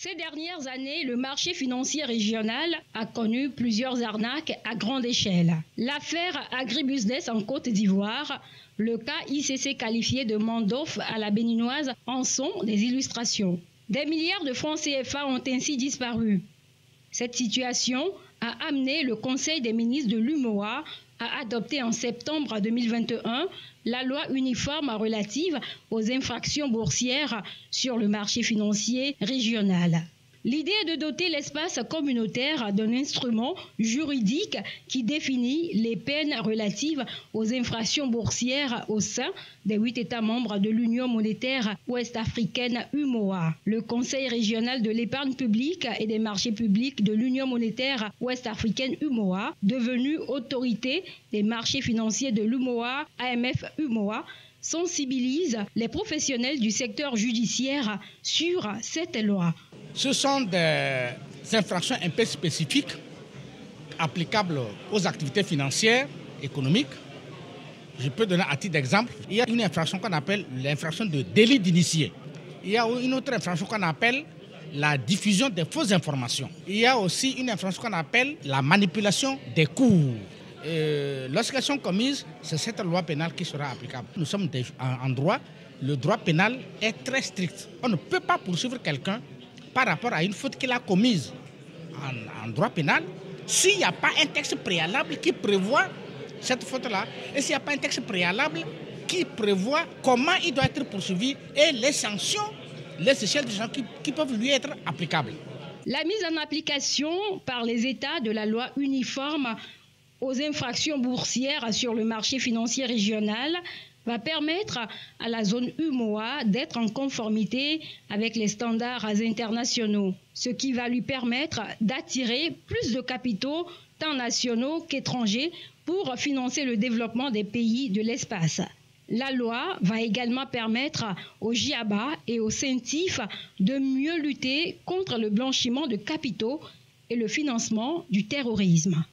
Ces dernières années, le marché financier régional a connu plusieurs arnaques à grande échelle. L'affaire Agribusiness en Côte d'Ivoire, le cas ICC qualifié de Mandoff à la béninoise en sont des illustrations. Des milliards de francs CFA ont ainsi disparu. Cette situation a amené le Conseil des ministres de l'UMOA à adopter en septembre 2021 la loi uniforme relative aux infractions boursières sur le marché financier régional. L'idée est de doter l'espace communautaire d'un instrument juridique qui définit les peines relatives aux infractions boursières au sein des 8 États membres de l'Union monétaire ouest-africaine UMOA. Le Conseil régional de l'épargne publique et des marchés publics de l'Union monétaire ouest-africaine UMOA, devenu autorité des marchés financiers de l'UMOA, AMF UMOA, sensibilise les professionnels du secteur judiciaire sur cette loi. Ce sont des infractions un peu spécifiques applicables aux activités financières, économiques. Je peux donner à titre d'exemple, il y a une infraction qu'on appelle l'infraction de délit d'initié. Il y a une autre infraction qu'on appelle la diffusion des fausses informations. Il y a aussi une infraction qu'on appelle la manipulation des cours. Lorsqu'elles sont commises, c'est cette loi pénale qui sera applicable. Nous sommes en droit, le droit pénal est très strict. On ne peut pas poursuivre quelqu'un par rapport à une faute qu'il a commise en droit pénal s'il n'y a pas un texte préalable qui prévoit cette faute-là et s'il n'y a pas un texte préalable qui prévoit comment il doit être poursuivi et les sanctions, les échelles de gens qui peuvent lui être applicables. La mise en application par les États de la loi uniforme aux infractions boursières sur le marché financier régional va permettre à la zone UMOA d'être en conformité avec les standards internationaux, ce qui va lui permettre d'attirer plus de capitaux, tant nationaux qu'étrangers, pour financer le développement des pays de l'espace. La loi va également permettre au JIABA et au CENTIF de mieux lutter contre le blanchiment de capitaux et le financement du terrorisme.